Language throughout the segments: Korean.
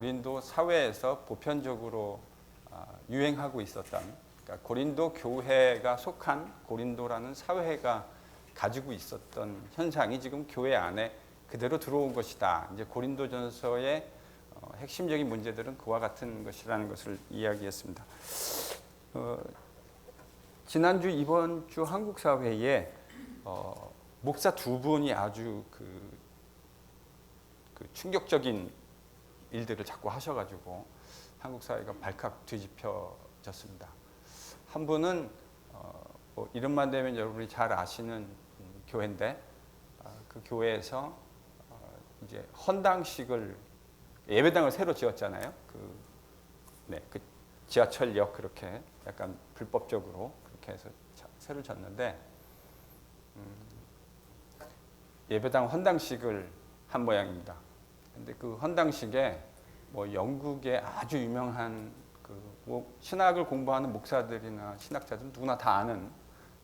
고린도 사회에서 보편적으로 유행하고 있었던, 그러니까 고린도 교회가 속한 고린도라는 사회가 가지고 있었던 현상이 지금 교회 안에 그대로 들어온 것이다. 이제 고린도전서의 핵심적인 문제들은 그와 같은 것이라는 것을 이야기했습니다. 지난주 이번 주 한국 사회에 목사 두 분이 아주 그 충격적인 일들을 자꾸 하셔가지고 한국 사회가 발칵 뒤집혀졌습니다. 한 분은 뭐 이름만 대면 여러분이 잘 아시는 교회인데 그 교회에서 이제 헌당식을 예배당을 새로 지었잖아요. 그 지하철역 그렇게 약간 불법적으로 그렇게 해서 새로 졌는데 예배당 헌당식을 한 모양입니다. 근데 그 헌당식에 뭐 영국의 아주 유명한 뭐 신학을 공부하는 목사들이나 신학자들 누구나 다 아는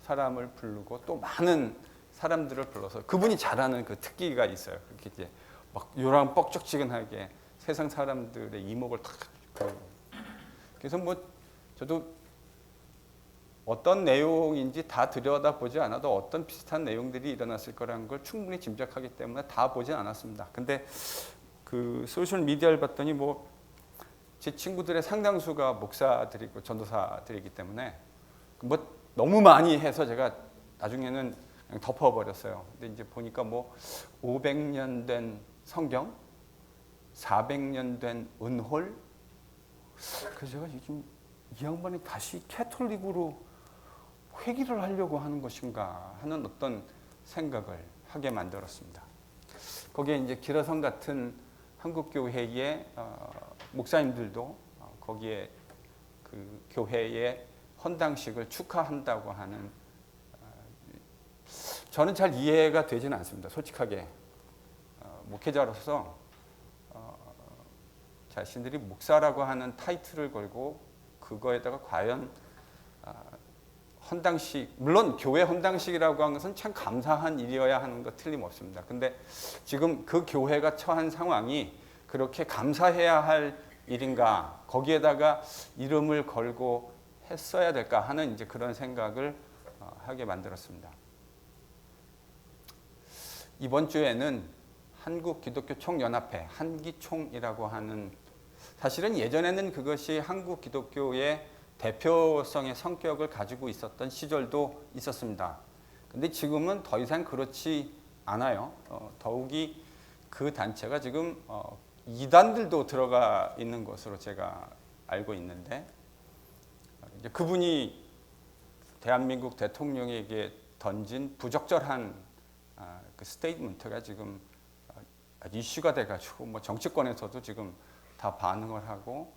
사람을 부르고 또 많은 사람들을 불러서 그분이 잘하는 그 특기가 있어요. 그렇게 이제 막 요랑 뻑적지근하게 세상 사람들의 이목을 탁 그래서 뭐 저도 어떤 내용인지 다 들여다보지 않아도 어떤 비슷한 내용들이 일어났을 거라는 걸 충분히 짐작하기 때문에 다 보진 않았습니다. 근데 그 소셜 미디어를 봤더니 뭐 제 친구들의 상당수가 목사들이고 전도사들이기 때문에 뭐 너무 많이 해서 제가 나중에는 그냥 덮어버렸어요. 근데 이제 보니까 뭐 500년 된 성경, 400년 된 은홀. 그래서 제가 지금 이 양반이 다시 캐톨릭으로 회귀를 하려고 하는 것인가 하는 어떤 생각을 하게 만들었습니다. 거기에 이제 기라성 같은 한국 교회의 목사님들도 거기에 그 교회의 헌당식을 축하한다고 하는 저는 잘 이해가 되지는 않습니다. 솔직하게 목회자로서 자신들이 목사라고 하는 타이틀을 걸고 그거에다가 과연 헌당식, 물론 교회 헌당식이라고 하는 것은 참 감사한 일이어야 하는 것 틀림없습니다. 근데 지금 그 교회가 처한 상황이 그렇게 감사해야 할 일인가, 거기에다가 이름을 걸고 했어야 될까 하는 이제 그런 생각을 하게 만들었습니다. 이번 주에는 한국 기독교 총연합회, 한기총이라고 하는, 사실은 예전에는 그것이 한국 기독교의 대표성의 성격을 가지고 있었던 시절도 있었습니다. 근데 지금은 더 이상 그렇지 않아요. 더욱이 그 단체가 지금 이단들도 들어가 있는 것으로 제가 알고 있는데, 이제 그분이 대한민국 대통령에게 던진 부적절한 그 스테이트먼트가 지금 이슈가 돼가지고 뭐 정치권에서도 지금 다 반응을 하고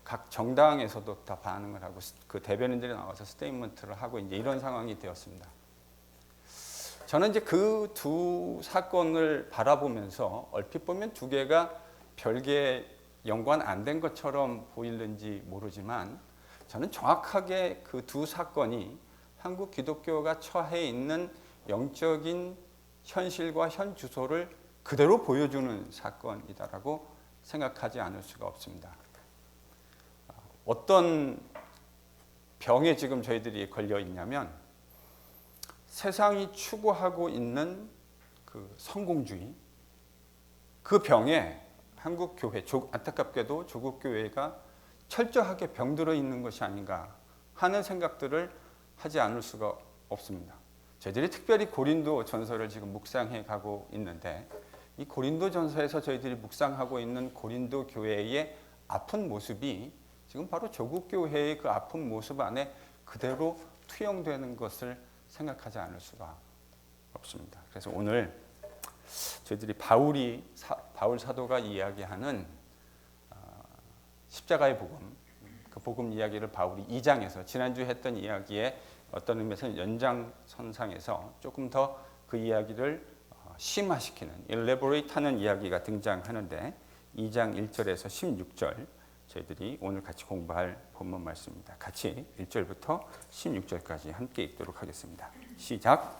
각 정당에서도 다 반응을 하고 그 대변인들이 나와서 스테이트먼트를 하고 이제 이런 상황이 되었습니다. 저는 이제 그 두 사건을 바라보면서 얼핏 보면 두 개가 별개 연관 안 된 것처럼 보이는지 모르지만 저는 정확하게 그 두 사건이 한국 기독교가 처해 있는 영적인 현실과 현 주소를 그대로 보여주는 사건이다라고 생각하지 않을 수가 없습니다. 어떤 병에 지금 저희들이 걸려 있냐면 세상이 추구하고 있는 그 성공주의, 그 병에 한국 교회, 안타깝게도 조국 교회가 철저하게 병들어 있는 것이 아닌가 하는 생각들을 하지 않을 수가 없습니다. 저희들이 특별히 고린도 전서를 지금 묵상해 가고 있는데 이 고린도 전서에서 저희들이 묵상하고 있는 고린도 교회의 아픈 모습이 지금 바로 조국 교회의 그 아픈 모습 안에 그대로 투영되는 것을 생각하지 않을 수가 없습니다. 그래서 오늘 저희들이 바울 사도가 이야기하는 십자가의 복음, 그 복음 이야기를 바울이 2장에서 지난주에 했던 이야기에 어떤 의미에서는 연장선상에서 조금 더 그 이야기를 심화시키는, 일레보레이트하는 이야기가 등장하는데 2장 1절에서 16절 저희들이 오늘 같이 공부할 본문 말씀입니다. 같이 1절부터 16절까지 함께 읽도록 하겠습니다. 시작.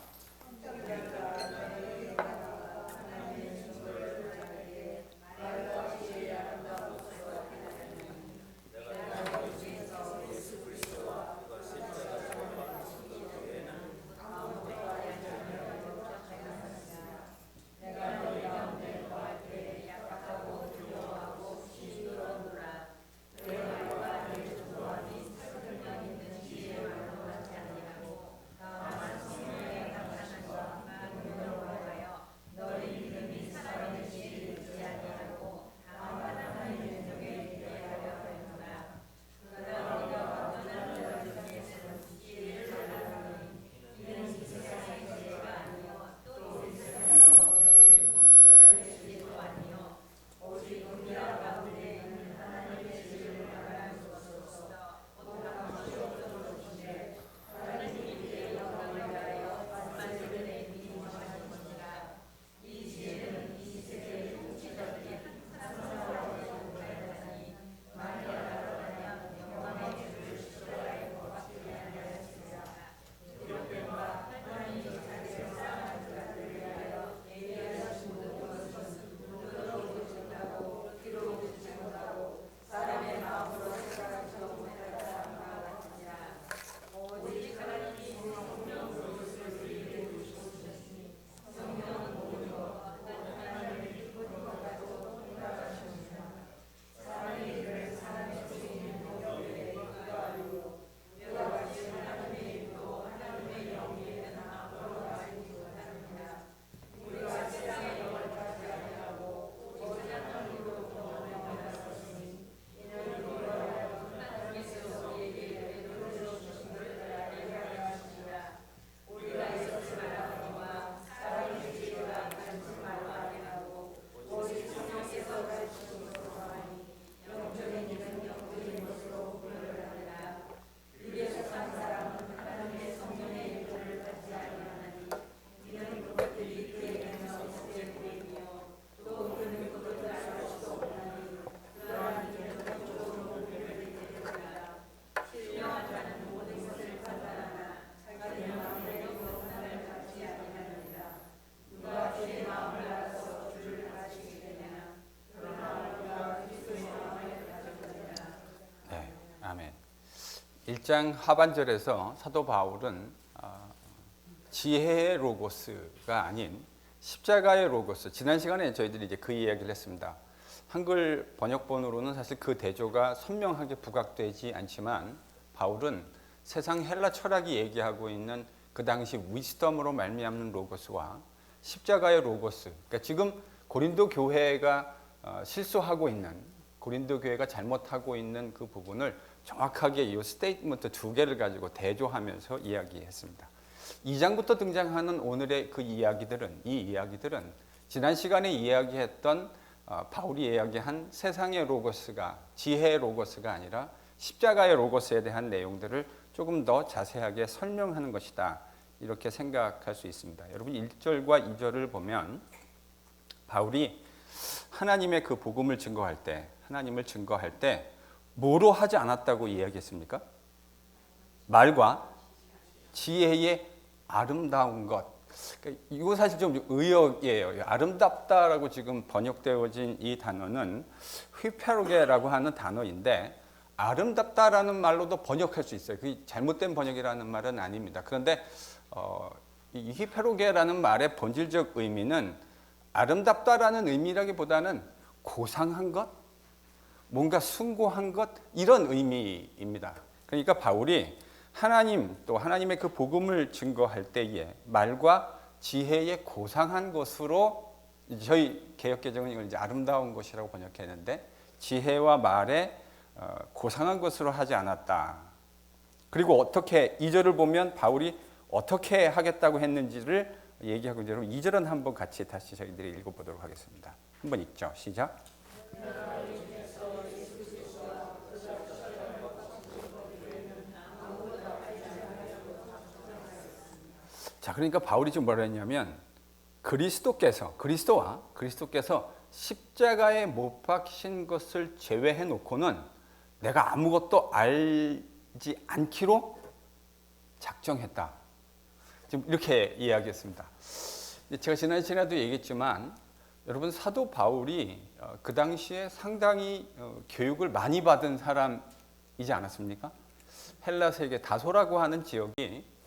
1장 하반절에서 사도 바울은 지혜의 로고스가 아닌 십자가의 로고스, 지난 시간에 저희들이 이제 그 이야기를 했습니다. 한글 번역본으로는 사실 그 대조가 선명하게 부각되지 않지만 바울은 세상 헬라 철학이 얘기하고 있는 그 당시 위스덤으로 말미암는 로고스와 십자가의 로고스, 그러니까 지금 고린도 교회가 실수하고 있는, 고린도 교회가 잘못하고 있는 그 부분을 정확하게 이 스테이트먼트 두 개를 가지고 대조하면서 이야기했습니다. 2장부터 등장하는 오늘의 그 이야기들은, 이 이야기들은 지난 시간에 이야기했던 바울이 이야기한 세상의 로고스가, 지혜의 로고스가 아니라 십자가의 로고스에 대한 내용들을 조금 더 자세하게 설명하는 것이다, 이렇게 생각할 수 있습니다. 여러분 1절과 2절을 보면 바울이 하나님의 그 복음을 증거할 때, 하나님을 증거할 때 뭐로 하지 않았다고 이야기했습니까? 말과 지혜의 아름다운 것. 그러니까 이거 사실 좀 의역이에요. 아름답다라고 지금 번역되어진 이 단어는 휘페로게라고 하는 단어인데, 아름답다라는 말로도 번역할 수 있어요. 그게 잘못된 번역이라는 말은 아닙니다. 그런데 이 휘페로게라는 말의 본질적 의미는 아름답다라는 의미라기보다는 고상한 것, 뭔가 숭고한 것, 이런 의미입니다. 그러니까 바울이 하나님, 또 하나님의 그 복음을 증거할 때에 말과 지혜의 고상한 것으로, 저희 개역개정은 이걸 이제 아름다운 것이라고 번역했는데, 지혜와 말의 고상한 것으로 하지 않았다. 그리고 어떻게, 2절을 보면 바울이 어떻게 하겠다고 했는지를 얘기하고 있는데, 여러분 2절은 한번 같이 다시 저희들이 읽어보도록 하겠습니다. 한번 읽죠. 시작. 자, 그러니까 바울이 지금 뭐라 했냐면, 그리스도께서 십자가에 못 박힌 것을 제외해 놓고는 내가 아무것도 알지 않기로 작정했다. 지금 이렇게 이야기했습니다. 제가 지난 시간에도 얘기했지만, 여러분 사도 바울이 그 당시에 상당히 교육을 많이 받은 사람이지 않았습니까? 헬라 세계 다소라고 하는 지역이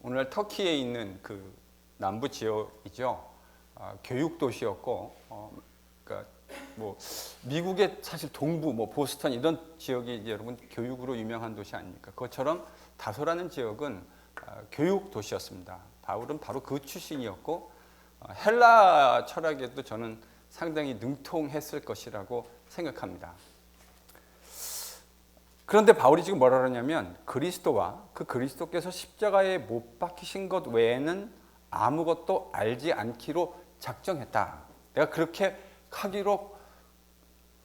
오늘날 터키에 있는 그 남부 지역이죠. 교육 도시였고, 그러니까 뭐 미국의 사실 동부, 뭐 보스턴 이런 지역이 이제 여러분 교육으로 유명한 도시 아닙니까? 그것처럼 다소라는 지역은 교육 도시였습니다. 바울은 바로 그 출신이었고, 헬라 철학에도 저는 상당히 능통했을 것이라고 생각합니다. 그런데 바울이 지금 뭐라 그러냐면, 그리스도와 그 그리스도께서 십자가에 못 박히신 것 외에는 아무것도 알지 않기로 작정했다. 내가 그렇게 하기로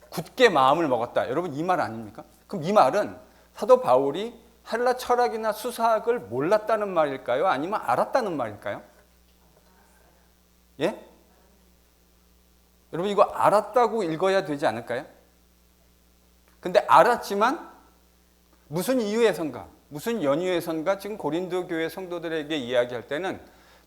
굳게 마음을 먹었다. 여러분 이 말 아닙니까? 그럼 이 말은 사도 바울이 헬라 철학이나 수사학을 몰랐다는 말일까요? 아니면 알았다는 말일까요? 예? 여러분 이거 알았다고 읽어야 되지 않을까요? 근데 알았지만 무슨 이유에선가, 무슨 연유에선가 지금 고린도 교회 성도들에게 이야기할 때는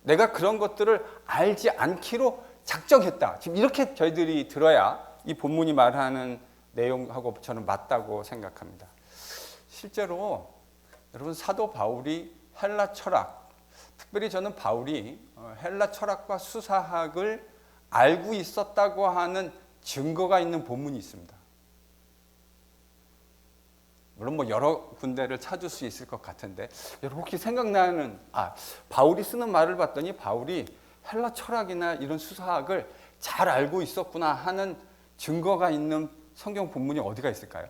내가 그런 것들을 알지 않기로 작정했다. 지금 이렇게 저희들이 들어야 이 본문이 말하는 내용하고 저는 맞다고 생각합니다. 실제로 여러분 사도 바울이 헬라 철학, 특별히 저는 바울이 헬라 철학과 수사학을 알고 있었다고 하는 증거가 있는 본문이 있습니다. 물론 뭐 여러 군데를 찾을 수 있을 것 같은데, 여러분 혹시 생각나는, 바울이 쓰는 말을 봤더니 바울이 헬라 철학이나 이런 수사학을 잘 알고 있었구나 하는 증거가 있는 성경 본문이 어디가 있을까요?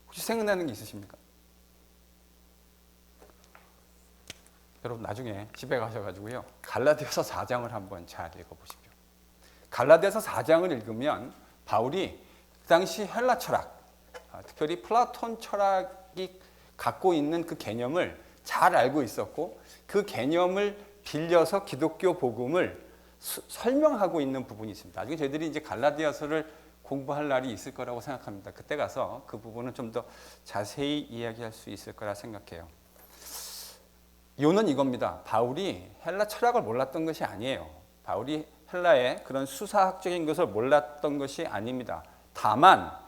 혹시 생각나는 게 있으십니까? 여러분 나중에 집에 가셔가지고요, 갈라디아서 4장을 한번 잘 읽어보십시오. 갈라디아서 4장을 읽으면 바울이 그 당시 헬라 철학, 특별히 플라톤 철학이 갖고 있는 그 개념을 잘 알고 있었고, 그 개념을 빌려서 기독교 복음을 설명하고 있는 부분이 있습니다. 나중에 저희들이 이제 갈라디아서를 공부할 날이 있을 거라고 생각합니다. 그때 가서 그 부분은 좀 더 자세히 이야기할 수 있을 거라 생각해요. 이유는 이겁니다. 바울이 헬라 철학을 몰랐던 것이 아니에요. 바울이 헬라의 그런 수사학적인 것을 몰랐던 것이 아닙니다. 다만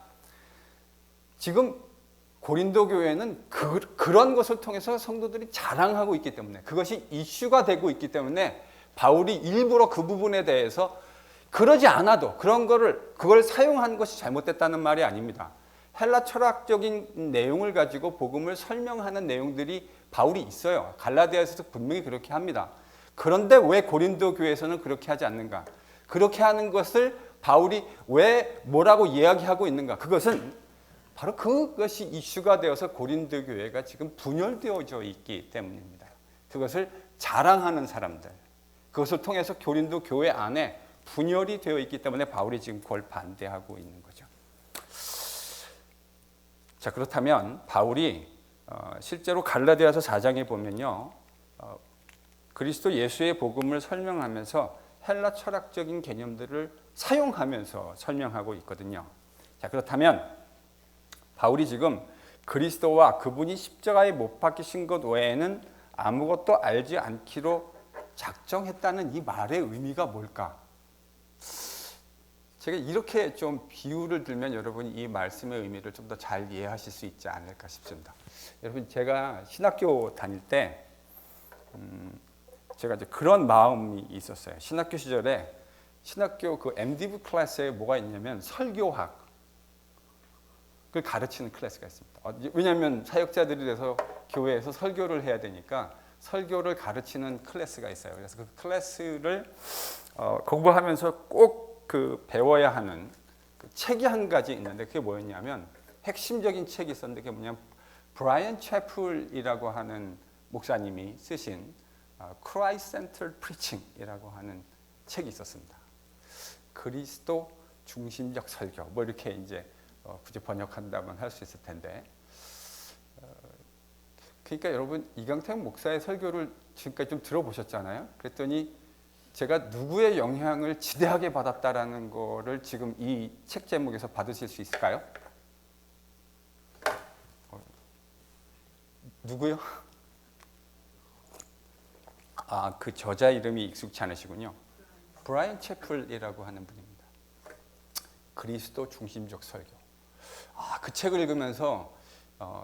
지금 고린도 교회는 그런 것을 통해서 성도들이 자랑하고 있기 때문에, 그것이 이슈가 되고 있기 때문에 바울이 일부러 그 부분에 대해서 그러지 않아도 그걸 사용한 것이 잘못됐다는 말이 아닙니다. 헬라 철학적인 내용을 가지고 복음을 설명하는 내용들이 바울이 있어요. 갈라디아에서도 분명히 그렇게 합니다. 그런데 왜 고린도 교회에서는 그렇게 하지 않는가? 그렇게 하는 것을 바울이 왜 뭐라고 이야기하고 있는가? 그것은 바로 그것이 이슈가 되어서 고린도 교회가 지금 분열되어져 있기 때문입니다. 그것을 자랑하는 사람들, 그것을 통해서 고린도 교회 안에 분열이 되어 있기 때문에 바울이 지금 그걸 반대하고 있는 거죠. 자, 그렇다면 바울이 실제로 갈라디아서 4장에 보면요, 그리스도 예수의 복음을 설명하면서 헬라 철학적인 개념들을 사용하면서 설명하고 있거든요. 자, 그렇다면 바울이 지금 그리스도와 그분이 십자가에 못 박히신 것 외에는 아무것도 알지 않기로 작정했다는 이 말의 의미가 뭘까? 제가 이렇게 좀 비유를 들면 여러분이 이 말씀의 의미를 좀 더 잘 이해하실 수 있지 않을까 싶습니다. 여러분, 제가 신학교 다닐 때 제가 이제 그런 마음이 있었어요. 신학교 시절에 신학교 그 MDiv 클래스에 뭐가 있냐면 설교학을 가르치는 클래스가 있습니다. 왜냐하면 사역자들이 돼서 교회에서 설교를 해야 되니까 설교를 가르치는 클래스가 있어요. 그래서 그 클래스를 공부하면서 꼭 그 배워야 하는 그 책이 한 가지 있는데, 그게 뭐였냐면 핵심적인 책이 있었는데, 그게 뭐냐면 브라이언 채플이라고 하는 목사님이 쓰신 Christ-centered preaching이라고 하는 책이 있었습니다. 그리스도 중심적 설교, 뭐 이렇게 이제 굳이 번역한다면 할 수 있을 텐데, 그러니까 여러분, 이강택 목사의 설교를 지금까지 좀 들어보셨잖아요. 그랬더니 제가 누구의 영향을 지대하게 받았다라는 거를 지금 이 책 제목에서 받으실 수 있을까요? 누구요? 그 저자 이름이 익숙치 않으시군요. 브라이언 채플이라고 하는 분입니다. 그리스도 중심적 설교. 그 책을 읽으면서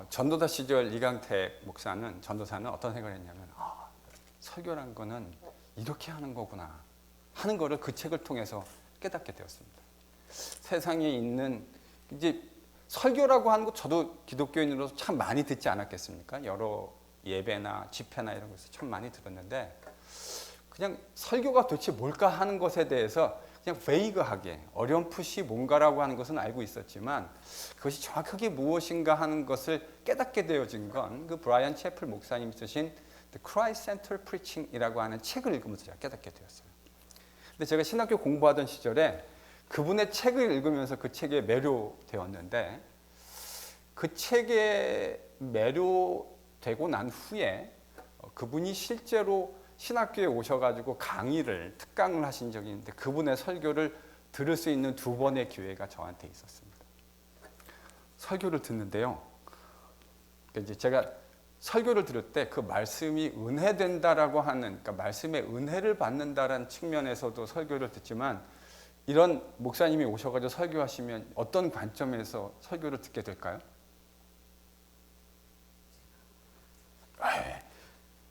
전도사 시절 이강택 전도사는 어떤 생각을 했냐면, 설교란 거는 이렇게 하는 거구나 하는 거를 그 책을 통해서 깨닫게 되었습니다. 세상에 있는 이제 설교라고 하는 거, 저도 기독교인으로서 참 많이 듣지 않았겠습니까? 여러 예배나 집회나 이런 것을 참 많이 들었는데, 그냥 설교가 도대체 뭘까 하는 것에 대해서 그냥 베이그하게 어렴풋이 뭔가라고 하는 것은 알고 있었지만, 그것이 정확하게 무엇인가 하는 것을 깨닫게 되어진 건 그 브라이언 채플 목사님이 쓰신 The Christ-centered Preaching이라고 하는 책을 읽으면서 제가 깨닫게 되었어요. 근데 제가 신학교 공부하던 시절에 그분의 책을 읽으면서 그 책에 매료되었는데, 그 책에 매료되고 난 후에 그분이 실제로 신학교에 오셔가지고 특강을 하신 적이 있는데, 그분의 설교를 들을 수 있는 2번의 기회가 저한테 있었습니다. 설교를 듣는데요, 이제 제가 설교를 들을 때 그 말씀이 은혜된다라고 하는, 그러니까 말씀의 은혜를 받는다라는 측면에서도 설교를 듣지만, 이런 목사님이 오셔가지고 설교하시면 어떤 관점에서 설교를 듣게 될까요?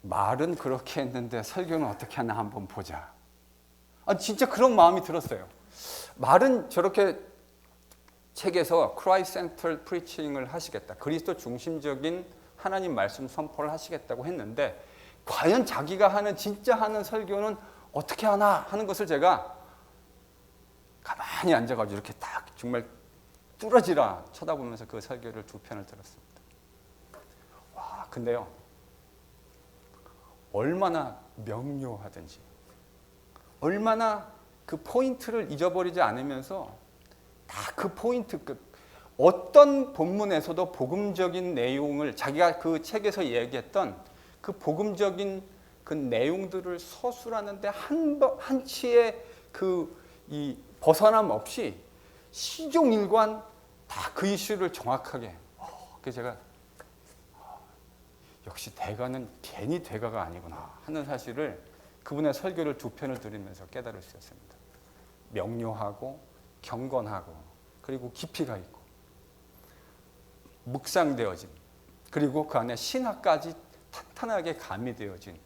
말은 그렇게 했는데 설교는 어떻게 하나 한번 보자. 진짜 그런 마음이 들었어요. 말은 저렇게 책에서 Christ-centered preaching을 하시겠다, 그리스도 중심적인 하나님 말씀 선포를 하시겠다고 했는데, 과연 자기가 진짜 하는 설교는 어떻게 하나 하는 것을 제가 가만히 앉아가지고 이렇게 딱 정말 뚫어지라 쳐다보면서 그 설교를 2편을 들었습니다. 근데요, 얼마나 명료하든지, 얼마나 그 포인트를 잊어버리지 않으면서 다 그 포인트, 어떤 본문에서도 복음적인 내용을, 자기가 그 책에서 얘기했던 그 복음적인 그 내용들을 서술하는데 한치의 이 벗어남 없이 시종일관 다 그 이슈를 정확하게. 그래서 제가 역시 대가는 괜히 대가가 아니구나 하는 사실을 그분의 설교를 2편을 들으면서 깨달을 수 있었습니다. 명료하고 경건하고 그리고 깊이가 있고. 묵상되어진, 그리고 그 안에 신학까지 탄탄하게 가미되어진,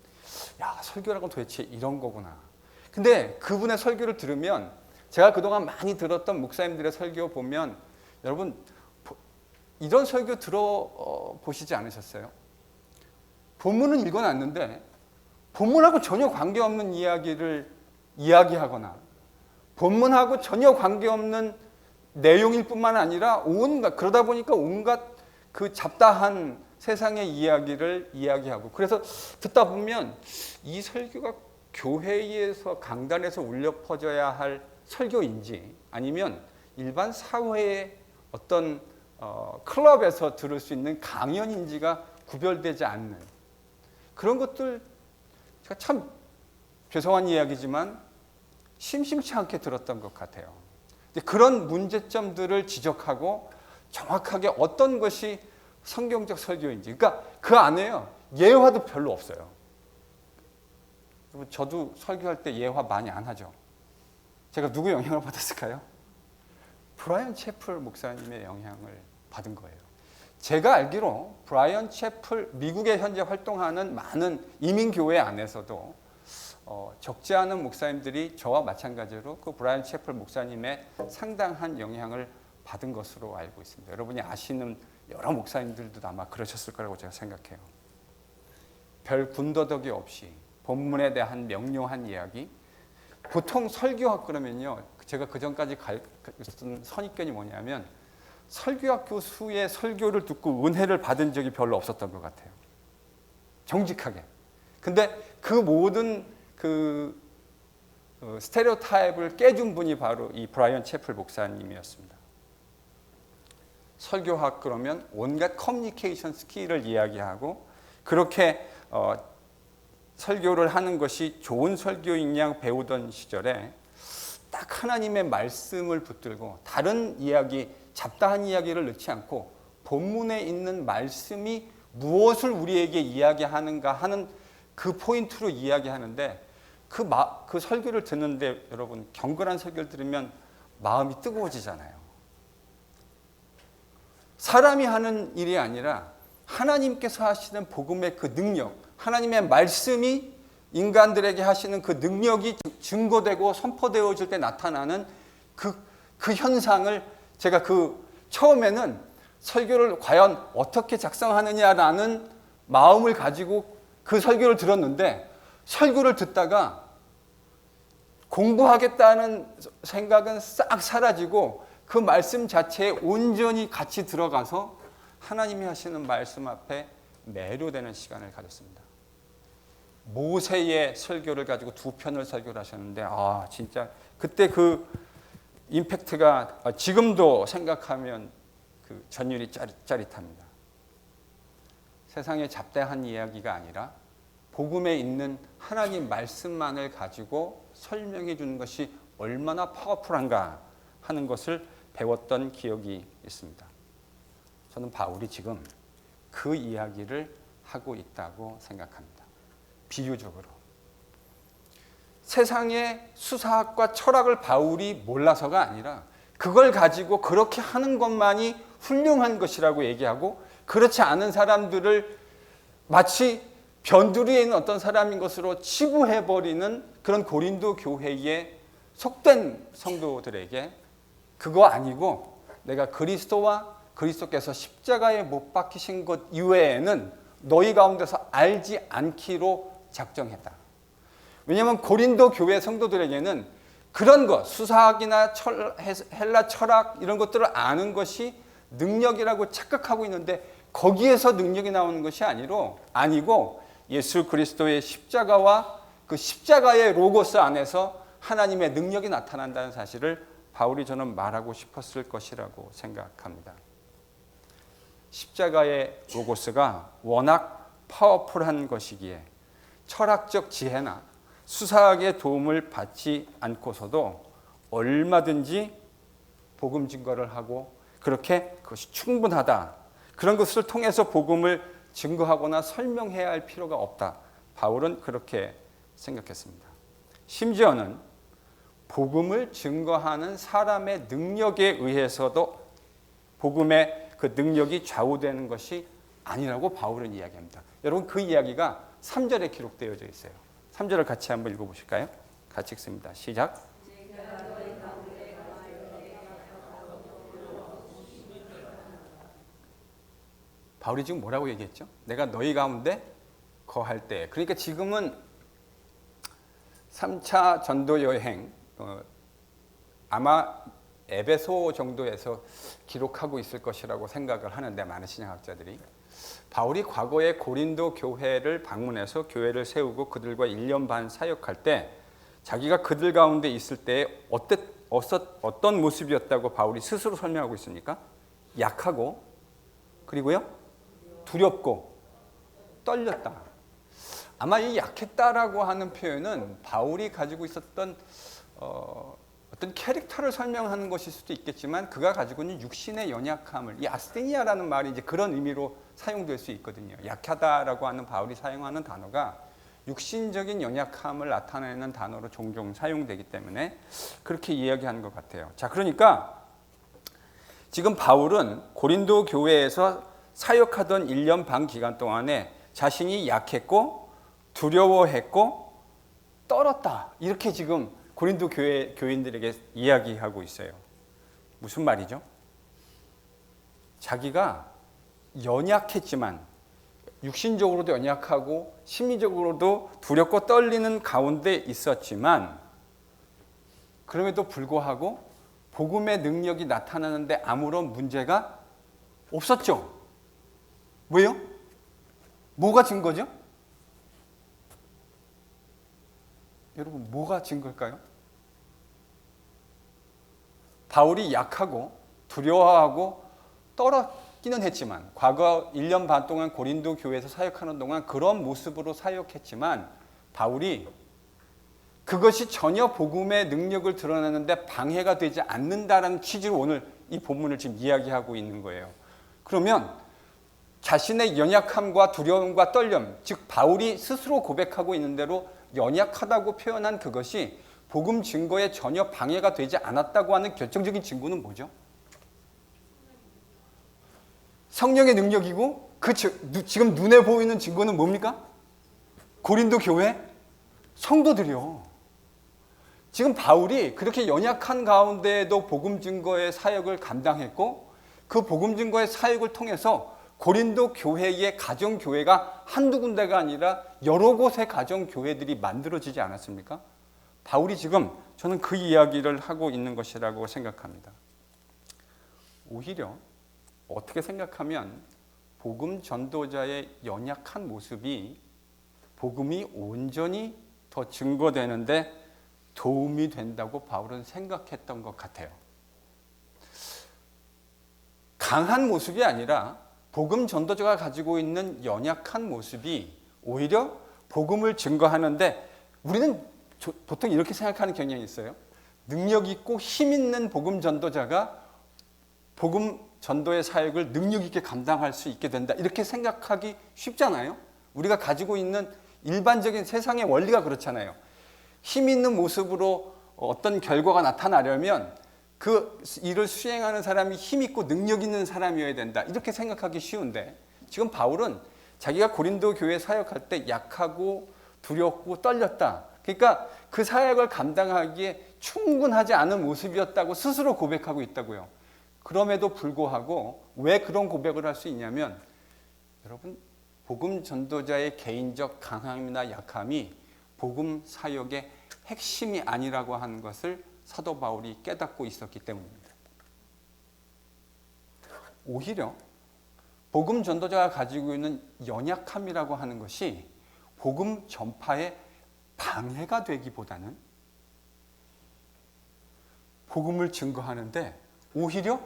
야, 설교라고 도대체 이런 거구나. 근데 그분의 설교를 들으면, 제가 그동안 많이 들었던 목사님들의 설교 보면, 여러분 이런 설교 들어보시지 않으셨어요? 본문은 읽어놨는데 본문하고 전혀 관계없는 이야기를 이야기하거나, 본문하고 전혀 관계없는 내용일 뿐만 아니라 그러다 보니까 온갖 그 잡다한 세상의 이야기를 이야기하고, 그래서 듣다 보면 이 설교가 교회에서 강단에서 울려 퍼져야 할 설교인지, 아니면 일반 사회의 어떤 클럽에서 들을 수 있는 강연인지가 구별되지 않는 그런 것들, 제가 참 죄송한 이야기지만 심심치 않게 들었던 것 같아요. 그런 문제점들을 지적하고 정확하게 어떤 것이 성경적 설교인지, 그러니까 그 안에요, 예화도 별로 없어요. 저도 설교할 때 예화 많이 안 하죠. 제가 누구 영향을 받았을까요? 브라이언 채플 목사님의 영향을 받은 거예요. 제가 알기로 브라이언 채플, 미국에 현재 활동하는 많은 이민교회 안에서도 적지 않은 목사님들이 저와 마찬가지로 그 브라이언 채플 목사님의 상당한 영향을 받은 것으로 알고 있습니다. 여러분이 아시는 여러 목사님들도 아마 그러셨을 거라고 제가 생각해요. 별 군더더기 없이 본문에 대한 명료한 이야기. 보통 설교학 그러면요, 제가 그 전까지 쓴 선입견이 뭐냐면, 설교학 교수의 설교를 듣고 은혜를 받은 적이 별로 없었던 것 같아요. 정직하게. 근데 그 모든 그 스테레오타입을 깨준 분이 바로 이 브라이언 채플 목사님이었습니다. 설교학 그러면 온갖 커뮤니케이션 스킬을 이야기하고, 그렇게 설교를 하는 것이 좋은 설교인 양 배우던 시절에 딱 하나님의 말씀을 붙들고 다른 이야기, 잡다한 이야기를 넣지 않고 본문에 있는 말씀이 무엇을 우리에게 이야기하는가 하는 그 포인트로 이야기하는데, 그 설교를 듣는데 여러분, 경건한 설교를 들으면 마음이 뜨거워지잖아요. 사람이 하는 일이 아니라 하나님께서 하시는 복음의 그 능력, 하나님의 말씀이 인간들에게 하시는 그 능력이 증거되고 선포되어질 때 나타나는 그 현상을, 제가 처음에는 설교를 과연 어떻게 작성하느냐라는 마음을 가지고 그 설교를 들었는데, 설교를 듣다가 공부하겠다는 생각은 싹 사라지고 그 말씀 자체에 온전히 같이 들어가서 하나님이 하시는 말씀 앞에 매료되는 시간을 가졌습니다. 모세의 설교를 가지고 2편을 설교를 하셨는데, 진짜 그때 그 임팩트가 지금도 생각하면 그 전율이 짜릿합니다. 세상의 잡다한 이야기가 아니라 복음에 있는 하나님 말씀만을 가지고 설명해 주는 것이 얼마나 파워풀한가 하는 것을 배웠던 기억이 있습니다. 저는 바울이 지금 그 이야기를 하고 있다고 생각합니다. 비유적으로. 세상의 수사학과 철학을 바울이 몰라서가 아니라 그걸 가지고 그렇게 하는 것만이 훌륭한 것이라고 얘기하고, 그렇지 않은 사람들을 마치 변두리에 있는 어떤 사람인 것으로 치부해버리는 그런 고린도 교회의 속된 성도들에게, 그거 아니고 내가 그리스도와 그리스도께서 십자가에 못 박히신 것 이외에는 너희 가운데서 알지 않기로 작정했다. 왜냐하면 고린도 교회 성도들에게는 그런 것, 수사학이나 헬라 철학 이런 것들을 아는 것이 능력이라고 착각하고 있는데, 거기에서 능력이 나오는 것이 아니고 예수 그리스도의 십자가와 그 십자가의 로고스 안에서 하나님의 능력이 나타난다는 사실을 바울이 저는 말하고 싶었을 것이라고 생각합니다. 십자가의 로고스가 워낙 파워풀한 것이기에 철학적 지혜나 수사학의 도움을 받지 않고서도 얼마든지 복음 증거를 하고, 그렇게 그것이 충분하다, 그런 것을 통해서 복음을 증거하거나 설명해야 할 필요가 없다, 바울은 그렇게 생각했습니다. 심지어는 복음을 증거하는 사람의 능력에 의해서도 복음의 그 능력이 좌우되는 것이 아니라고 바울은 이야기합니다. 여러분 그 이야기가 3절에 기록되어져 있어요. 3절을 같이 한번 읽어보실까요? 같이 읽습니다. 시작. 바울이 지금 뭐라고 얘기했죠? 내가 너희 가운데 거할 때. 그러니까 지금은 3차 전도 여행 아마 에베소 정도에서 기록하고 있을 것이라고 생각을 하는데, 많은 신학자들이 바울이 과거에 고린도 교회를 방문해서 교회를 세우고 그들과 1년 반 사역할 때 자기가 그들 가운데 있을 때 어떤 모습이었다고 바울이 스스로 설명하고 있습니까? 약하고, 그리고요 두렵고 떨렸다. 아마 이 약했다라고 하는 표현은 바울이 가지고 있었던 어떤 캐릭터를 설명하는 것일 수도 있겠지만, 그가 가지고 있는 육신의 연약함을, 이 아스테니아라는 말이 이제 그런 의미로 사용될 수 있거든요. 약하다라고 하는 바울이 사용하는 단어가 육신적인 연약함을 나타내는 단어로 종종 사용되기 때문에 그렇게 이야기하는 것 같아요. 자, 그러니까 지금 바울은 고린도 교회에서 사역하던 1년 반 기간 동안에 자신이 약했고 두려워했고 떨었다, 이렇게 지금 고린도 교인들에게 이야기하고 있어요. 무슨 말이죠? 자기가 연약했지만, 육신적으로도 연약하고 심리적으로도 두렵고 떨리는 가운데 있었지만, 그럼에도 불구하고 복음의 능력이 나타나는데 아무런 문제가 없었죠. 왜요? 뭐가 증거죠? 여러분, 뭐가 증거일까요? 바울이 약하고 두려워하고 떨었기는 했지만, 과거 1년 반 동안 고린도 교회에서 사역하는 동안 그런 모습으로 사역했지만, 바울이 그것이 전혀 복음의 능력을 드러내는데 방해가 되지 않는다는 취지로 오늘 이 본문을 지금 이야기하고 있는 거예요. 그러면 자신의 연약함과 두려움과 떨림, 즉 바울이 스스로 고백하고 있는 대로 연약하다고 표현한 그것이 복음 증거에 전혀 방해가 되지 않았다고 하는 결정적인 증거는 뭐죠? 성령의 능력이고, 지금 눈에 보이는 증거는 뭡니까? 고린도 교회 성도들이요. 지금 바울이 그렇게 연약한 가운데에도 복음 증거의 사역을 감당했고, 그 복음 증거의 사역을 통해서 고린도 교회의 가정교회가 한두 군데가 아니라 여러 곳의 가정교회들이 만들어지지 않았습니까? 바울이 지금 저는 그 이야기를 하고 있는 것이라고 생각합니다. 오히려 어떻게 생각하면 복음 전도자의 연약한 모습이 복음이 온전히 더 증거되는데 도움이 된다고 바울은 생각했던 것 같아요. 강한 모습이 아니라 복음 전도자가 가지고 있는 연약한 모습이 오히려 복음을 증거하는데, 우리는 보통 이렇게 생각하는 경향이 있어요. 능력 있고 힘 있는 복음 전도자가 복음 전도의 사역을 능력 있게 감당할 수 있게 된다, 이렇게 생각하기 쉽잖아요. 우리가 가지고 있는 일반적인 세상의 원리가 그렇잖아요. 힘 있는 모습으로 어떤 결과가 나타나려면 그 일을 수행하는 사람이 힘 있고 능력 있는 사람이어야 된다, 이렇게 생각하기 쉬운데, 지금 바울은 자기가 고린도 교회 사역할 때 약하고 두렵고 떨렸다, 그러니까 그 사역을 감당하기에 충분하지 않은 모습이었다고 스스로 고백하고 있다고요. 그럼에도 불구하고 왜 그런 고백을 할 수 있냐면, 여러분, 복음 전도자의 개인적 강함이나 약함이 복음 사역의 핵심이 아니라고 하는 것을 사도 바울이 깨닫고 있었기 때문입니다. 오히려 복음 전도자가 가지고 있는 연약함이라고 하는 것이 복음 전파에 방해가 되기보다는 복음을 증거하는데 오히려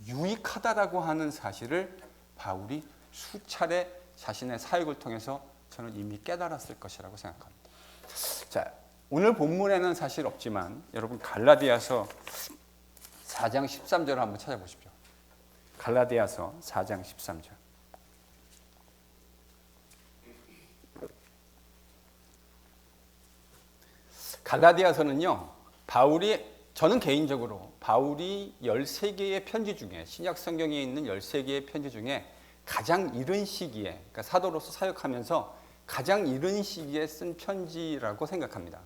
유익하다라고 하는 사실을 바울이 수차례 자신의 사역을 통해서 저는 이미 깨달았을 것이라고 생각합니다. 자, 오늘 본문에는 사실 없지만 여러분 갈라디아서 4장 13절을 한번 찾아보십시오. 갈라디아서 4장 13절. 갈라디아서는요, 바울이 저는 개인적으로 바울이 13개의 편지 중에 신약 성경에 있는 13개의 편지 중에 가장 이른 시기에, 그러니까 사도로서 사역하면서 가장 이른 시기에 쓴 편지라고 생각합니다.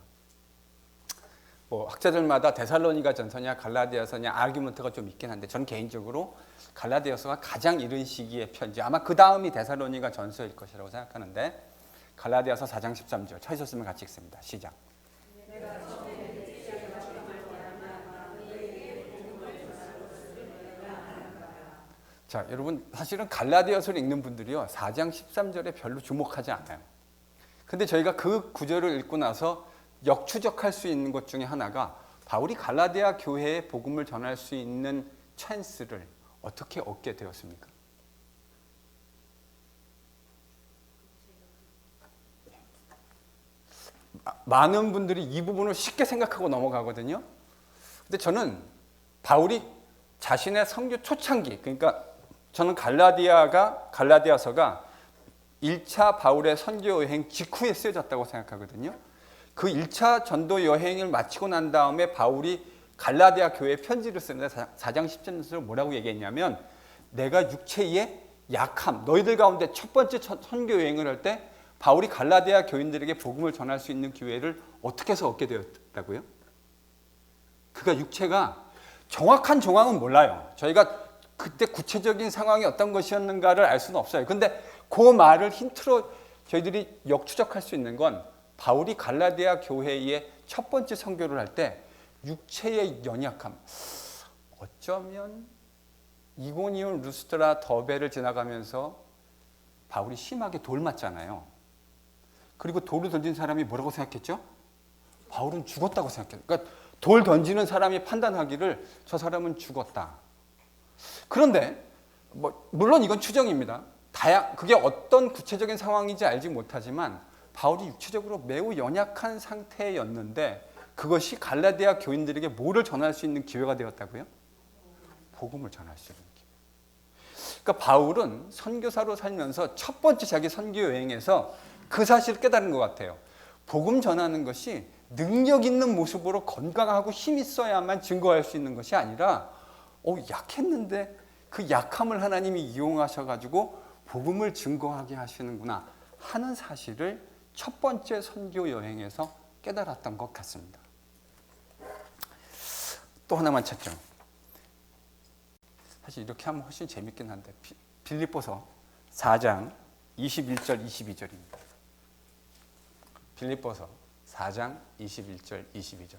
뭐 학자들마다 데살로니가 전서냐 갈라디아서냐 아르규먼트가 좀 있긴 한데 저는 개인적으로 갈라디아서가 가장 이른 시기의 편지, 아마 그 다음이 데살로니가 전서일 것이라고 생각하는데, 갈라디아서 4장 13절 찾으셨으면 같이 읽습니다. 시작. 자, 여러분 사실은 갈라디아서를 읽는 분들이요 4장 13절에 별로 주목하지 않아요. 근데 저희가 그 구절을 읽고 나서 역추적할 수 있는 것 중에 하나가 바울이 갈라디아 교회에 복음을 전할 수 있는 찬스를 어떻게 얻게 되었습니까? 많은 분들이 이 부분을 쉽게 생각하고 넘어가거든요. 근데 저는 바울이 자신의 선교 초창기, 그러니까 저는 갈라디아서가 1차 바울의 선교 여행 직후에 쓰여졌다고 생각하거든요. 그 1차 전도 여행을 마치고 난 다음에 바울이 갈라디아 교회에 편지를 쓰는데 4장 10절에서 뭐라고 얘기했냐면, 내가 육체의 약함, 너희들 가운데 첫 번째 선교 여행을 할 때 바울이 갈라디아 교인들에게 복음을 전할 수 있는 기회를 어떻게 해서 얻게 되었다고요? 그가 육체가 정확한 정황은 몰라요. 저희가 그때 구체적인 상황이 어떤 것이었는가를 알 수는 없어요. 근데 그 말을 힌트로 저희들이 역추적할 수 있는 건 바울이 갈라디아 교회의 첫 번째 선교를 할 때 육체의 연약함, 어쩌면 이고니온, 루스드라, 더베를 지나가면서 바울이 심하게 돌 맞잖아요. 그리고 돌을 던진 사람이 뭐라고 생각했죠? 바울은 죽었다고 생각해요. 그러니까 돌 던지는 사람이 판단하기를 저 사람은 죽었다. 그런데 물론 이건 추정입니다. 그게 어떤 구체적인 상황인지 알지 못하지만 바울이 육체적으로 매우 연약한 상태였는데 그것이 갈라디아 교인들에게 뭐를 전할 수 있는 기회가 되었다고요? 복음을 전할 수 있는 기회. 그러니까 바울은 선교사로 살면서 첫 번째 자기 선교 여행에서 그 사실을 깨달은 것 같아요. 복음 전하는 것이 능력 있는 모습으로 건강하고 힘 있어야만 증거할 수 있는 것이 아니라 약했는데 그 약함을 하나님이 이용하셔가지고 복음을 증거하게 하시는구나 하는 사실을 첫 번째 선교 여행에서 깨달았던 것 같습니다. 또 하나만 찾죠. 사실 이렇게 하면 훨씬 재밌긴 한데 빌립보서 4장 21절 22절입니다. 빌립보서 4장 21절 22절.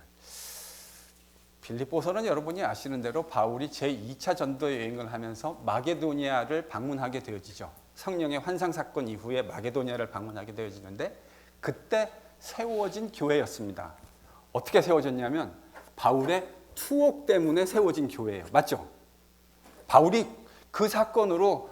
빌립보서는 여러분이 아시는 대로 바울이 제2차 전도 여행을 하면서 마게도니아를 방문하게 되어지죠. 성령의 환상 사건 이후에 마게도니아를 방문하게 되어지는데 그때 세워진 교회였습니다. 어떻게 세워졌냐면 바울의 투옥 때문에 세워진 교회예요. 맞죠? 바울이 그 사건으로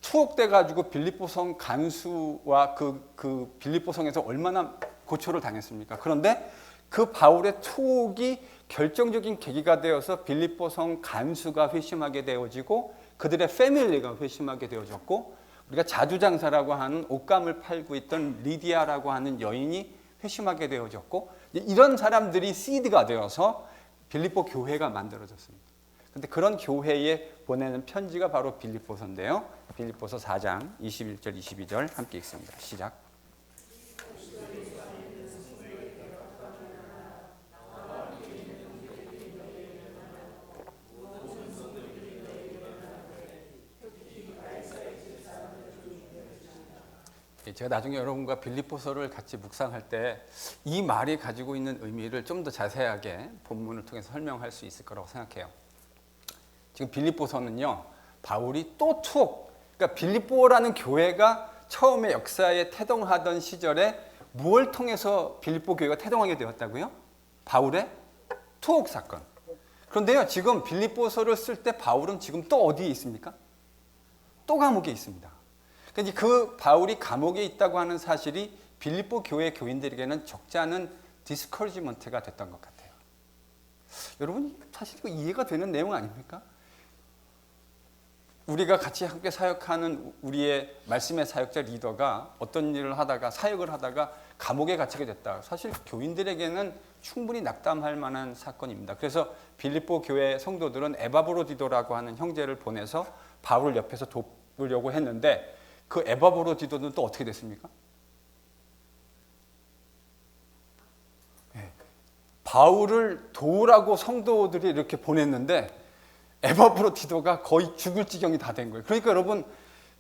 투옥돼 가지고 빌립보성 간수와 그 빌립보성에서 얼마나 고초를 당했습니까? 그런데 그 바울의 투옥이 결정적인 계기가 되어서 빌립보성 간수가 회심하게 되어지고 그들의 패밀리가 회심하게 되어졌고, 우리가 자주장사라고 하는 옷감을 팔고 있던 리디아라고 하는 여인이 회심하게 되어졌고, 이런 사람들이 시드가 되어서 빌립보 교회가 만들어졌습니다. 그런데 그런 교회에 보내는 편지가 바로 빌립보서인데요. 빌립보서 4장 21절 22절 함께 읽습니다. 시작. 제가 나중에 여러분과 빌립보서를 같이 묵상할 때 이 말이 가지고 있는 의미를 좀 더 자세하게 본문을 통해서 설명할 수 있을 거라고 생각해요. 지금 빌립보서는요, 바울이 또 투옥, 그러니까 빌립보라는 교회가 처음에 역사에 태동하던 시절에 무엇을 통해서 빌립보 교회가 태동하게 되었다고요? 바울의 투옥 사건. 그런데요, 지금 빌립보서를 쓸 때 바울은 지금 또 어디에 있습니까? 또 감옥에 있습니다. 그러니까 그 바울이 감옥에 있다고 하는 사실이 빌립보 교회 교인들에게는 적지 않은 디스커리지먼트가 됐던 것 같아요. 여러분, 사실 이거 이해가 되는 내용 아닙니까? 우리가 같이 함께 사역하는 우리의 말씀의 사역자 리더가 어떤 일을 하다가 사역을 하다가 감옥에 갇히게 됐다. 사실 교인들에게는 충분히 낙담할 만한 사건입니다. 그래서 빌립보 교회 성도들은 에바브로디도라고 하는 형제를 보내서 바울을 옆에서 돕으려고 했는데 그 에바브로디도는 또 어떻게 됐습니까? 바울을 도우라고 성도들이 이렇게 보냈는데 에바브로디도가 거의 죽을 지경이 다 된 거예요. 그러니까 여러분,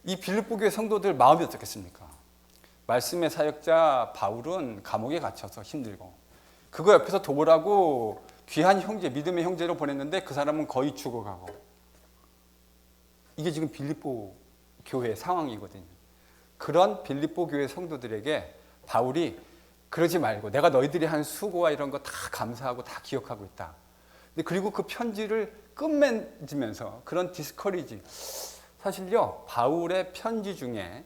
이 빌립보 교회 성도들 마음이 어떻겠습니까? 말씀의 사역자 바울은 감옥에 갇혀서 힘들고 그거 옆에서 도우라고 귀한 형제, 믿음의 형제로 보냈는데 그 사람은 거의 죽어가고, 이게 지금 빌립보 교회의 상황이거든요. 그런 빌립보 교회 성도들에게 바울이 그러지 말고 내가 너희들이 한 수고와 이런 거 다 감사하고 다 기억하고 있다. 근데 그리고 그 편지를 끝맺으면서 그런 디스커리지, 사실요 바울의 편지 중에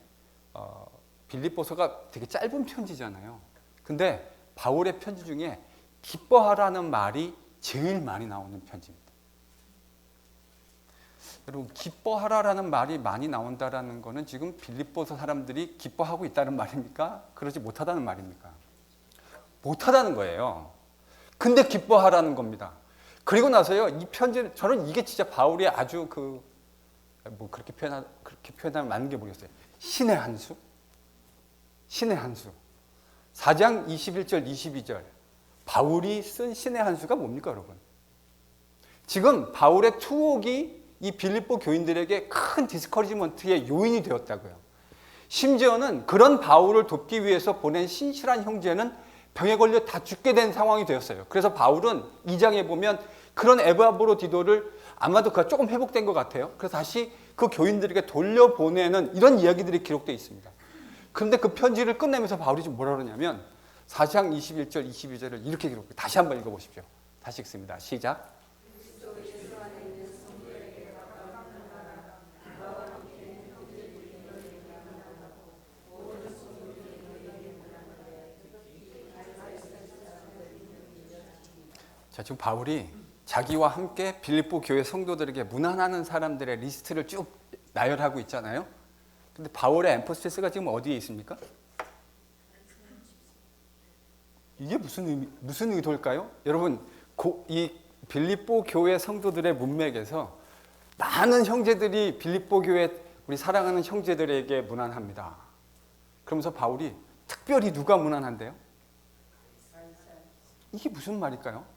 빌립보서가 되게 짧은 편지잖아요. 근데 바울의 편지 중에 기뻐하라는 말이 제일 많이 나오는 편지입니다. 여러분, 기뻐하라라는 말이 많이 나온다라는 거는 지금 빌립보서 사람들이 기뻐하고 있다는 말입니까? 그러지 못하다는 말입니까? 못하다는 거예요. 근데 기뻐하라는 겁니다. 그리고 나서요, 이 편지, 저는 이게 진짜 바울이 아주 그렇게 표현하면 맞는 게 모르겠어요. 신의 한 수? 신의 한 수. 4장 21절, 22절. 바울이 쓴 신의 한 수가 뭡니까, 여러분? 지금 바울의 투옥이 이 빌립보 교인들에게 큰 디스커리지먼트의 요인이 되었다고요. 심지어는 그런 바울을 돕기 위해서 보낸 신실한 형제는 병에 걸려 다 죽게 된 상황이 되었어요. 그래서 바울은 2장에 보면 그런 에바브로디도를 아마도 그가 조금 회복된 것 같아요. 그래서 다시 그 교인들에게 돌려보내는 이런 이야기들이 기록되어 있습니다. 그런데 그 편지를 끝내면서 바울이 지금 뭐라 그러냐면 4장 21절, 22절을 이렇게 기록해요. 다시 한번 읽어보십시오. 다시 읽습니다. 시작. 자, 지금 바울이 자기와 함께 빌립보 교회 성도들에게 문안하는 사람들의 리스트를 쭉 나열하고 있잖아요. 근데 바울의 엠퍼시스가 지금 어디에 있습니까? 이게 무슨 의도일까요? 여러분, 이 빌립보 교회 성도들의 문맥에서 많은 형제들이 빌립보 교회 우리 사랑하는 형제들에게 문안합니다. 그러면서 바울이 특별히 누가 문안한대요? 이게 무슨 말일까요?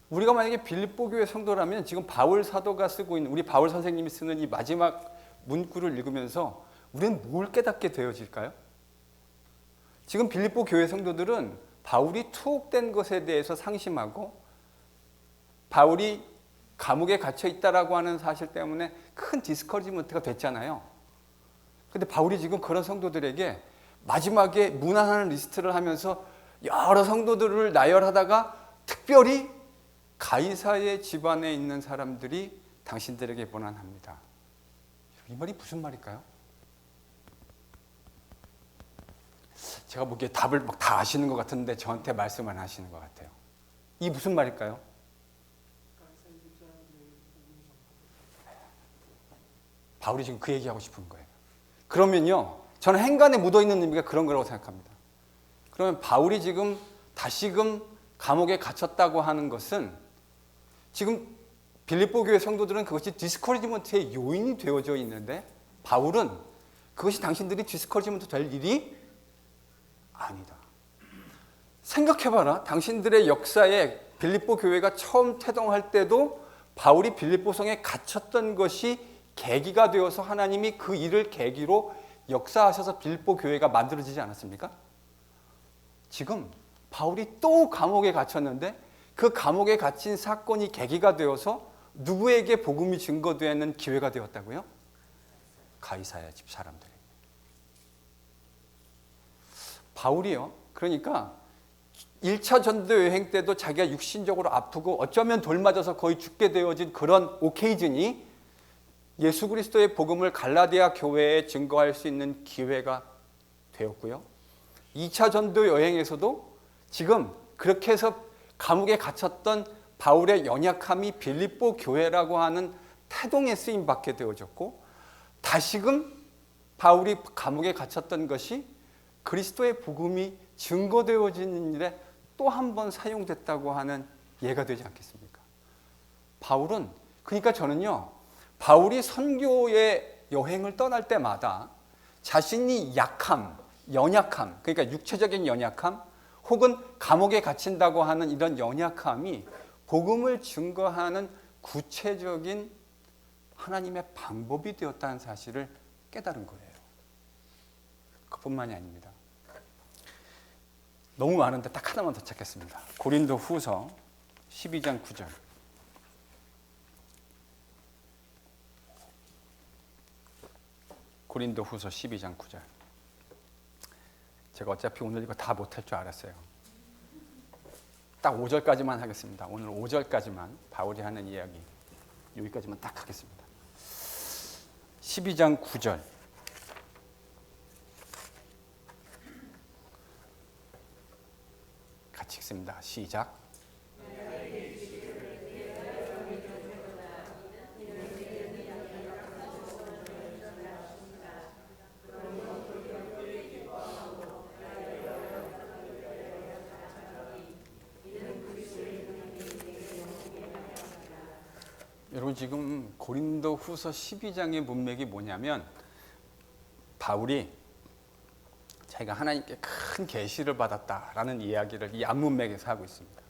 우리가 만약에 빌립보 교회 성도라면 지금 바울 사도가 쓰고 있는, 우리 바울 선생님이 쓰는 이 마지막 문구를 읽으면서 우리는 뭘 깨닫게 되어질까요? 지금 빌립보 교회 성도들은 바울이 투옥된 것에 대해서 상심하고 바울이 감옥에 갇혀 있다라고 하는 사실 때문에 큰 디스커리지먼트가 됐잖아요. 근데 바울이 지금 그런 성도들에게 마지막에 문안하는 리스트를 하면서 여러 성도들을 나열하다가 특별히 가이사의 집안에 있는 사람들이 당신들에게 문안합니다. 이 말이 무슨 말일까요? 제가 보기에 답을 막 다 아시는 것 같은데 저한테 말씀 안 하시는 것 같아요. 이게 무슨 말일까요? 바울이 지금 그 얘기하고 싶은 거예요. 그러면요, 저는 행간에 묻어있는 의미가 그런 거라고 생각합니다. 그러면 바울이 지금 다시금 감옥에 갇혔다고 하는 것은 지금 빌립보 교회 성도들은 그것이 디스커리지먼트의 요인이 되어져 있는데 바울은 그것이 당신들이 디스커리지먼트 될 일이 아니다. 생각해봐라. 당신들의 역사에 빌립보 교회가 처음 태동할 때도 바울이 빌립보 성에 갇혔던 것이 계기가 되어서 하나님이 그 일을 계기로 역사하셔서 빌립보 교회가 만들어지지 않았습니까? 지금 바울이 또 감옥에 갇혔는데 그 감옥에 갇힌 사건이 계기가 되어서 누구에게 복음이 증거되는 기회가 되었다고요? 가이사야 집 사람들에게. 바울이요, 그러니까 1차 전도 여행 때도 자기가 육신적으로 아프고 어쩌면 돌 맞아서 거의 죽게 되어진 그런 오케이즌이 예수 그리스도의 복음을 갈라디아 교회에 증거할 수 있는 기회가 되었고요. 2차 전도 여행에서도 지금 그렇게 해서 감옥에 갇혔던 바울의 연약함이 빌립보 교회라고 하는 태동에 쓰임받게 되어졌고, 다시금 바울이 감옥에 갇혔던 것이 그리스도의 복음이 증거되어지는 일에 또 한 번 사용됐다고 하는 예가 되지 않겠습니까? 바울은, 그러니까 저는요, 바울이 선교의 여행을 떠날 때마다 자신이 약함, 연약함, 그러니까 육체적인 연약함 혹은 감옥에 갇힌다고 하는 이런 연약함이 복음을 증거하는 구체적인 하나님의 방법이 되었다는 사실을 깨달은 거예요. 그뿐만이 아닙니다. 너무 많은데 딱 하나만 더 찾겠습니다. 고린도 후서 12장 9절. 고린도 후서 12장 9절. 제가 어차피 오늘 이거 다 못할 줄 알았어요. 딱 5절까지만 하겠습니다. 오늘 5절까지만 바울이 하는 이야기 여기까지만 딱 하겠습니다. 12장 9절. 같이 읽습니다. 시작. 여러분, 지금 고린도 후서 12장의 문맥이 뭐냐면 바울이 자기가 하나님께 큰 계시를 받았다라는 이야기를 이 앞문맥에서 하고 있습니다.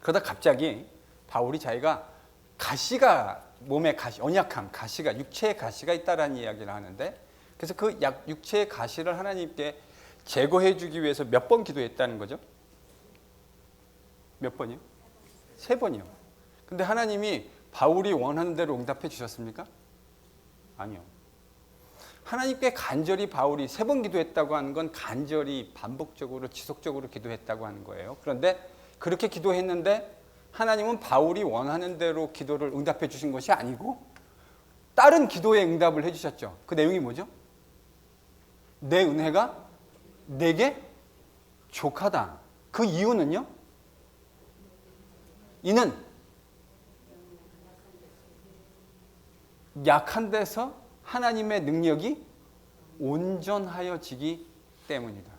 그러다 갑자기 바울이 자기가 가시가, 몸에 가시, 연약함, 가시가, 육체의 가시가 있다라는 이야기를 하는데, 그래서 그 육체의 가시를 하나님께 제거해 주기 위해서 몇 번 기도했다는 거죠? 몇 번이요? 3번이요. 근데 하나님이 바울이 원하는 대로 응답해 주셨습니까? 아니요. 하나님께 간절히 바울이 3번 기도했다고 하는 건 간절히 반복적으로 지속적으로 기도했다고 하는 거예요. 그런데 그렇게 기도했는데 하나님은 바울이 원하는 대로 기도를 응답해 주신 것이 아니고 다른 기도에 응답을 해 주셨죠. 그 내용이 뭐죠? 내 은혜가 내게 족하다. 그 이유는요? 이는 약한 데서 하나님의 능력이 온전하여지기 때문이다.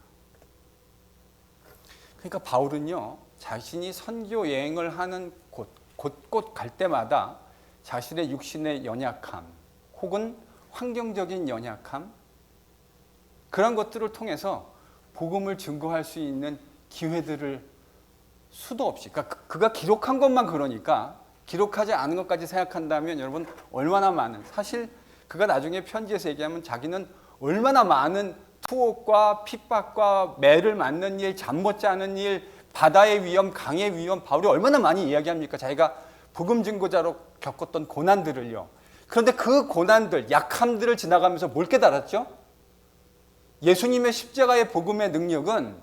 그러니까 바울은요, 자신이 선교 여행을 하는 곳곳 갈 때마다 자신의 육신의 연약함 혹은 환경적인 연약함, 그런 것들을 통해서 복음을 증거할 수 있는 기회들을 수도 없이, 그러니까 그가 기록한 것만 그러니까 기록하지 않은 것까지 생각한다면 여러분 얼마나 많은, 사실 그가 나중에 편지에서 얘기하면 자기는 얼마나 많은 투옥과 핍박과 매를 맞는 일, 잠 못 자는 일, 바다의 위험, 강의 위험, 바울이 얼마나 많이 이야기합니까? 자기가 복음 증거자로 겪었던 고난들을요. 그런데 그 고난들, 약함들을 지나가면서 뭘 깨달았죠? 예수님의 십자가의 복음의 능력은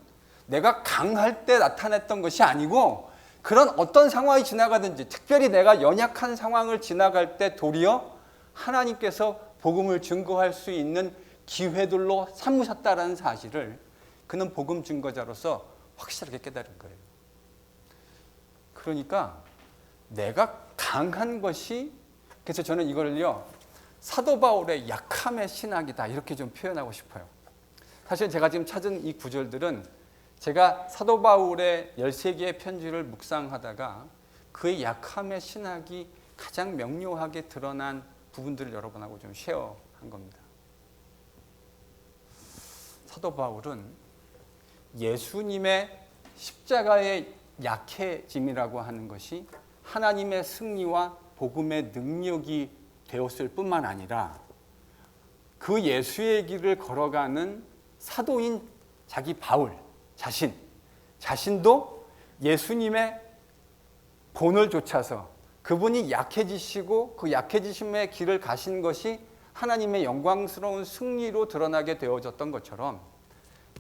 내가 강할 때 나타났던 것이 아니고 그런 어떤 상황이 지나가든지, 특별히 내가 연약한 상황을 지나갈 때 도리어 하나님께서 복음을 증거할 수 있는 기회들로 삼으셨다라는 사실을 그는 복음 증거자로서 확실하게 깨달은 거예요. 그러니까 내가 강한 것이, 그래서 저는 이걸요 사도 바울의 약함의 신학이다 이렇게 좀 표현하고 싶어요. 사실 제가 지금 찾은 이 구절들은 제가 사도 바울의 13개의 편지를 묵상하다가 그의 약함의 신학이 가장 명료하게 드러난 부분들을 여러분하고 좀 쉐어한 겁니다. 사도 바울은 예수님의 십자가의 약해짐이라고 하는 것이 하나님의 승리와 복음의 능력이 되었을 뿐만 아니라 그 예수의 길을 걸어가는 사도인 자기 바울 자신도 예수님의 본을 좇아서 그분이 약해지시고 그 약해지심의 길을 가신 것이 하나님의 영광스러운 승리로 드러나게 되어졌던 것처럼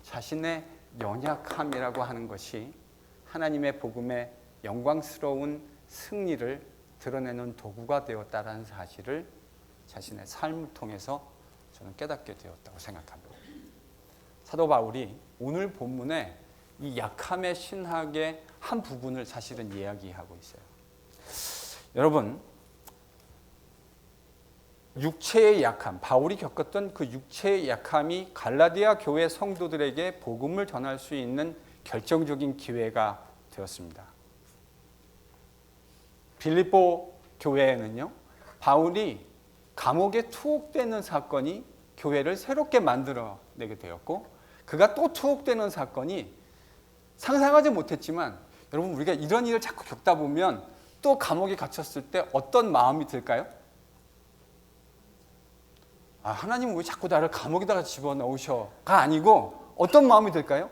자신의 연약함이라고 하는 것이 하나님의 복음의 영광스러운 승리를 드러내는 도구가 되었다는 사실을 자신의 삶을 통해서 저는 깨닫게 되었다고 생각합니다. 사도 바울이 오늘 본문에 이 약함의 신학의 한 부분을 사실은 이야기하고 있어요. 여러분, 육체의 약함, 바울이 겪었던 그 육체의 약함이 갈라디아 교회 성도들에게 복음을 전할 수 있는 결정적인 기회가 되었습니다. 빌립보 교회에는요, 바울이 감옥에 투옥되는 사건이 교회를 새롭게 만들어내게 되었고, 그가 또 투옥되는 사건이 상상하지 못했지만, 여러분 우리가 이런 일을 자꾸 겪다 보면 또 감옥에 갇혔을 때 어떤 마음이 들까요? 아, 하나님은 왜 자꾸 나를 감옥에다가 집어넣으셔가 아니고 어떤 마음이 들까요?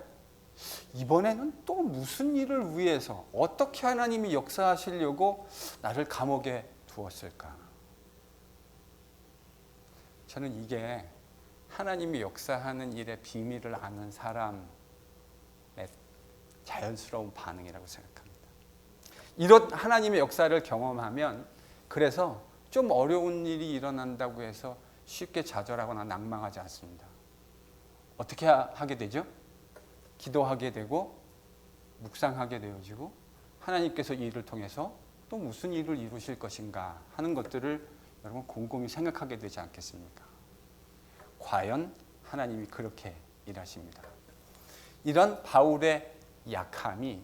이번에는 또 무슨 일을 위해서 어떻게 하나님이 역사하시려고 나를 감옥에 두었을까? 저는 이게 하나님이 역사하는 일의 비밀을 아는 사람의 자연스러운 반응이라고 생각합니다. 이런 하나님의 역사를 경험하면, 그래서 좀 어려운 일이 일어난다고 해서 쉽게 좌절하거나 낙망하지 않습니다. 어떻게 하게 되죠? 기도하게 되고 묵상하게 되어지고, 하나님께서 이 일을 통해서 또 무슨 일을 이루실 것인가 하는 것들을 여러분 곰곰이 생각하게 되지 않겠습니까? 과연 하나님이 그렇게 일하십니다. 이런 바울의 약함이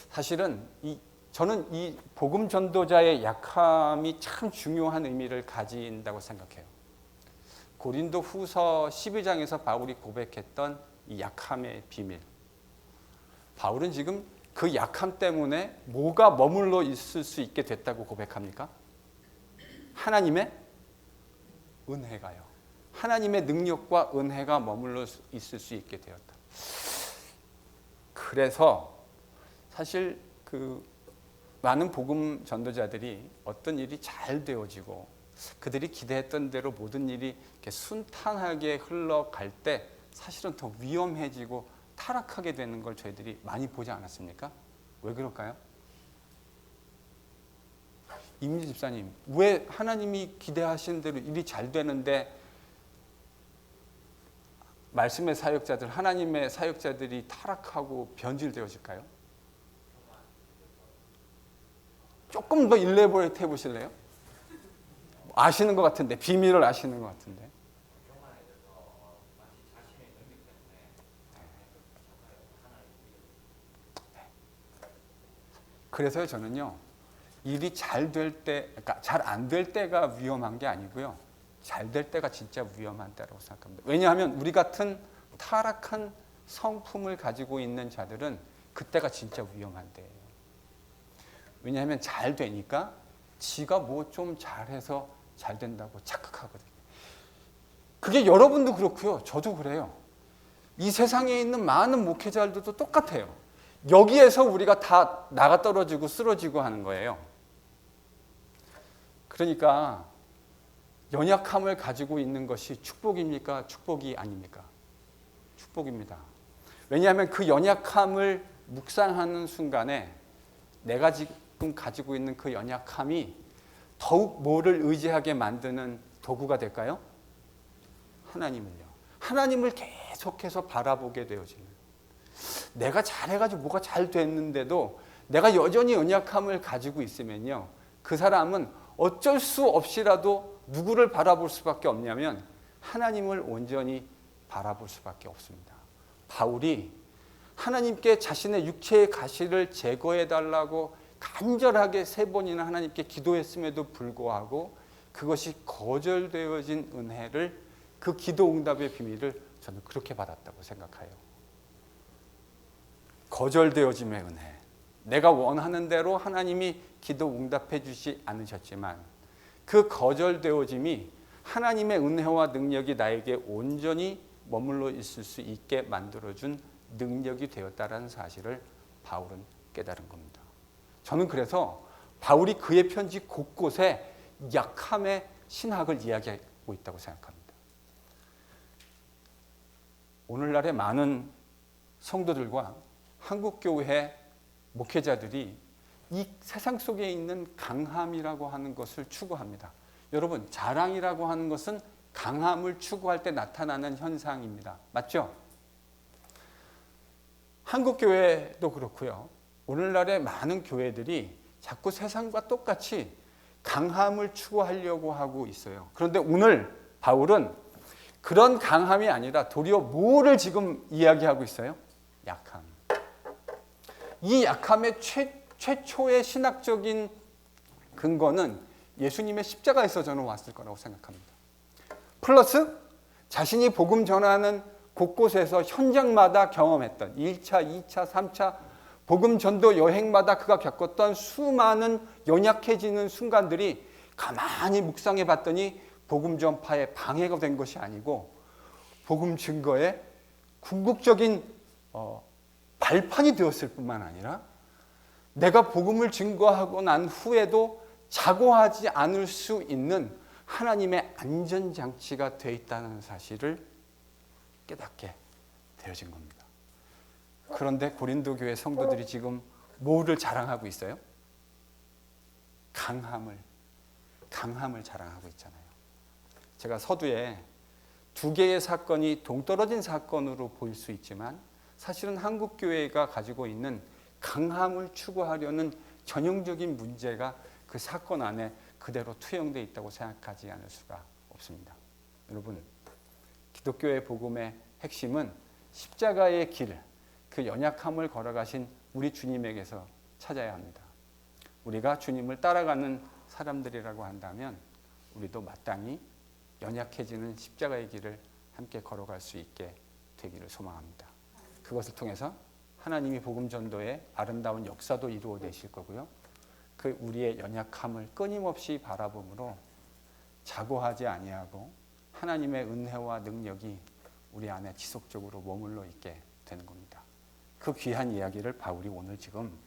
사실은 저는 이 복음 전도자의 약함이 참 중요한 의미를 가진다고 생각해요. 고린도 후서 12장에서 바울이 고백했던 이 약함의 비밀. 바울은 지금 그 약함 때문에 뭐가 머물러 있을 수 있게 됐다고 고백합니까? 하나님의 은혜가요. 하나님의 능력과 은혜가 머물러 있을 수 있게 되었다. 그래서 사실 많은 복음 전도자들이 어떤 일이 잘 되어지고 그들이 기대했던 대로 모든 일이 이렇게 순탄하게 흘러갈 때 사실은 더 위험해지고 타락하게 되는 걸 저희들이 많이 보지 않았습니까? 왜 그럴까요? 이민지 집사님, 왜 하나님이 기대하신 대로 일이 잘 되는데 말씀의 사역자들, 하나님의 사역자들이 타락하고 변질되어질까요? 조금 더 일레보레이트 해보실래요? 아시는 것 같은데, 비밀을 아시는 것 같은데. 그래서요, 저는요, 일이 잘 될 때, 그러니까 잘 안 될 때가 위험한 게 아니고요, 잘 될 때가 진짜 위험한 때라고 생각합니다. 왜냐하면 우리 같은 타락한 성품을 가지고 있는 자들은 그때가 진짜 위험한 때예요. 왜냐하면 잘 되니까 지가 뭐 좀 잘해서 잘 된다고 착각하거든요. 그게 여러분도 그렇고요, 저도 그래요. 이 세상에 있는 많은 목회자들도 똑같아요. 여기에서 우리가 다 나가 떨어지고 쓰러지고 하는 거예요. 그러니까 연약함을 가지고 있는 것이 축복입니까? 축복이 아닙니까? 축복입니다. 왜냐하면 그 연약함을 묵상하는 순간에 내가 지금 가지고 있는 그 연약함이 더욱 뭐를 의지하게 만드는 도구가 될까요? 하나님을요. 하나님을 계속해서 바라보게 되어지는. 내가 잘해가지고 뭐가 잘 됐는데도 내가 여전히 연약함을 가지고 있으면요, 그 사람은 어쩔 수 없이라도 누구를 바라볼 수밖에 없냐면 하나님을 온전히 바라볼 수밖에 없습니다. 바울이 하나님께 자신의 육체의 가시를 제거해달라고 간절하게 3번이나 하나님께 기도했음에도 불구하고 그것이 거절되어진 은혜를, 그 기도 응답의 비밀을 저는 그렇게 받았다고 생각해요. 거절되어짐의 은혜. 내가 원하는 대로 하나님이 기도 응답해 주지 않으셨지만 그 거절되어짐이 하나님의 은혜와 능력이 나에게 온전히 머물러 있을 수 있게 만들어준 능력이 되었다는 사실을 바울은 깨달은 겁니다. 저는 그래서 바울이 그의 편지 곳곳에 약함의 신학을 이야기하고 있다고 생각합니다. 오늘날의 많은 성도들과 한국교회 목회자들이 이 세상 속에 있는 강함이라고 하는 것을 추구합니다. 여러분, 자랑이라고 하는 것은 강함을 추구할 때 나타나는 현상입니다. 맞죠? 한국교회도 그렇고요. 오늘날의 많은 교회들이 자꾸 세상과 똑같이 강함을 추구하려고 하고 있어요. 그런데 오늘 바울은 그런 강함이 아니라 도리어 뭐를 지금 이야기하고 있어요? 약함. 이 약함의 최초의 신학적인 근거는 예수님의 십자가에서 저는 왔을 거라고 생각합니다. 플러스 자신이 복음 전하는 곳곳에서 현장마다 경험했던 1차, 2차, 3차 복음 전도 여행마다 그가 겪었던 수많은 연약해지는 순간들이 가만히 묵상해 봤더니 복음 전파에 방해가 된 것이 아니고 복음 증거의 궁극적인 발판이 되었을 뿐만 아니라 내가 복음을 증거하고 난 후에도 자고하지 않을 수 있는 하나님의 안전장치가 되어 있다는 사실을 깨닫게 되어진 겁니다. 그런데 고린도 교회 성도들이 지금 뭐를 자랑하고 있어요? 강함을 자랑하고 있잖아요. 제가 서두에 두 개의 사건이 동떨어진 사건으로 보일 수 있지만 사실은 한국 교회가 가지고 있는 강함을 추구하려는 전형적인 문제가 그 사건 안에 그대로 투영되어 있다고 생각하지 않을 수가 없습니다. 여러분, 기독교의 복음의 핵심은 십자가의 길, 그 연약함을 걸어가신 우리 주님에게서 찾아야 합니다. 우리가 주님을 따라가는 사람들이라고 한다면 우리도 마땅히 연약해지는 십자가의 길을 함께 걸어갈 수 있게 되기를 소망합니다. 그것을 통해서 하나님이 복음 전도의 아름다운 역사도 이루어내실 거고요. 그 우리의 연약함을 끊임없이 바라봄으로 자고하지 아니하고 하나님의 은혜와 능력이 우리 안에 지속적으로 머물러 있게 되는 겁니다. 그 귀한 이야기를 바울이 오늘 지금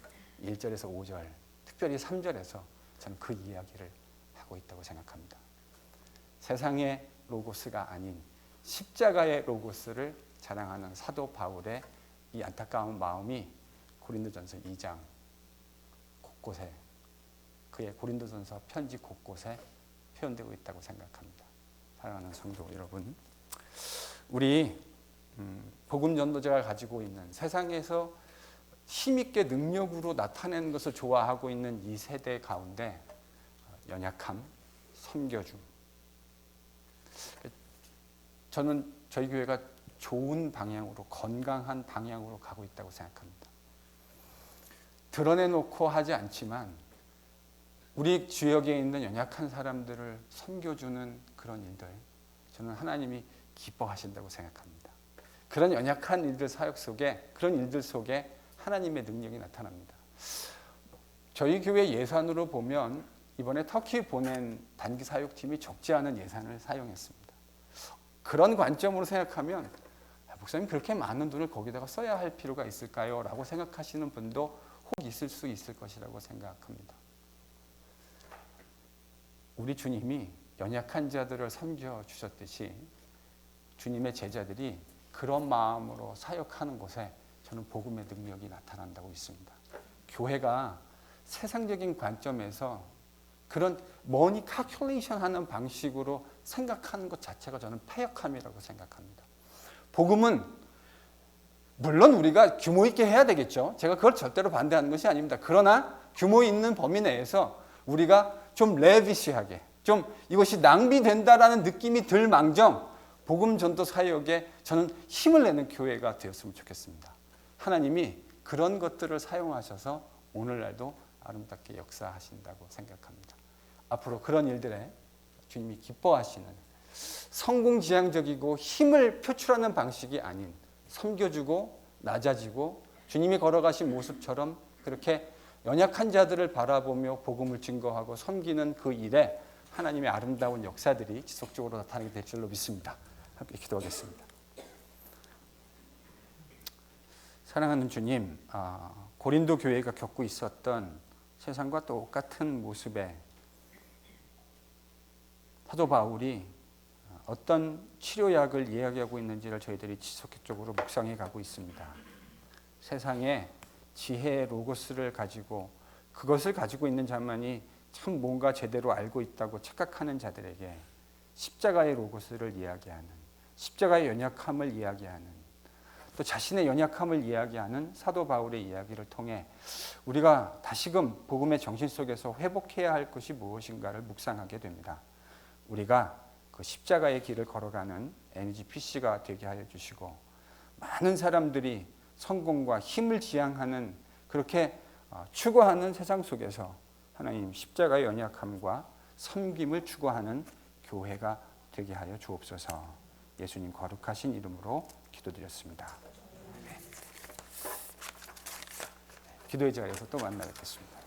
1절에서 5절, 특별히 3절에서 저는 그 이야기를 하고 있다고 생각합니다. 세상의 로고스가 아닌 십자가의 로고스를 자랑하는 사도 바울의 이 안타까운 마음이 고린도전서 2장 곳곳에, 그의 고린도전서 편지 곳곳에 표현되고 있다고 생각합니다. 사랑하는 성도 여러분, 우리 복음 전도자가 가지고 있는 세상에서 힘있게 능력으로 나타내는 것을 좋아하고 있는 이 세대 가운데 연약함, 섬겨줌, 저는 저희 교회가 좋은 방향으로, 건강한 방향으로 가고 있다고 생각합니다. 드러내놓고 하지 않지만 우리 지역에 있는 연약한 사람들을 섬겨주는 그런 일들, 저는 하나님이 기뻐하신다고 생각합니다. 그런 연약한 일들 사역 속에, 그런 일들 속에 하나님의 능력이 나타납니다. 저희 교회 예산으로 보면 이번에 터키 보낸 단기 사역팀이 적지 않은 예산을 사용했습니다. 그런 관점으로 생각하면 목사님 그렇게 많은 돈을 거기다가 써야 할 필요가 있을까요? 라고 생각하시는 분도 혹 있을 수 있을 것이라고 생각합니다. 우리 주님이 연약한 자들을 섬겨주셨듯이 주님의 제자들이 그런 마음으로 사역하는 곳에 저는 복음의 능력이 나타난다고 믿습니다. 교회가 세상적인 관점에서 그런 머니 칼큘레이션 하는 방식으로 생각하는 것 자체가 저는 패역함이라고 생각합니다. 복음은 물론 우리가 규모 있게 해야 되겠죠. 제가 그걸 절대로 반대하는 것이 아닙니다. 그러나 규모 있는 범위 내에서 우리가 좀 레비시하게, 좀 이것이 낭비된다라는 느낌이 들 망정 복음 전도 사역에 저는 힘을 내는 교회가 되었으면 좋겠습니다. 하나님이 그런 것들을 사용하셔서 오늘날도 아름답게 역사하신다고 생각합니다. 앞으로 그런 일들에 주님이 기뻐하시는 성공지향적이고 힘을 표출하는 방식이 아닌 섬겨주고 낮아지고 주님이 걸어가신 모습처럼 그렇게 연약한 자들을 바라보며 복음을 증거하고 섬기는 그 일에 하나님의 아름다운 역사들이 지속적으로 나타나게 될 줄로 믿습니다. 함께 기도하겠습니다. 사랑하는 주님, 고린도 교회가 겪고 있었던 세상과 똑같은 모습에 사도 바울이 어떤 치료약을 이야기하고 있는지를 저희들이 지속적으로 묵상해 가고 있습니다. 세상에 지혜의 로고스를 가지고 그것을 가지고 있는 자만이 참 뭔가 제대로 알고 있다고 착각하는 자들에게 십자가의 로고스를 이야기하는, 십자가의 연약함을 이야기하는, 또 자신의 연약함을 이야기하는 사도 바울의 이야기를 통해 우리가 다시금 복음의 정신 속에서 회복해야 할 것이 무엇인가를 묵상하게 됩니다. 우리가 그 십자가의 길을 걸어가는 NGPC가 되게 하여 주시고 많은 사람들이 성공과 힘을 지향하는 그렇게 추구하는 세상 속에서 하나님 십자가의 연약함과 섬김을 추구하는 교회가 되게 하여 주옵소서. 예수님 거룩하신 이름으로 기도드렸습니다. 네. 기도의 자리에서 또 만나 뵙겠습니다.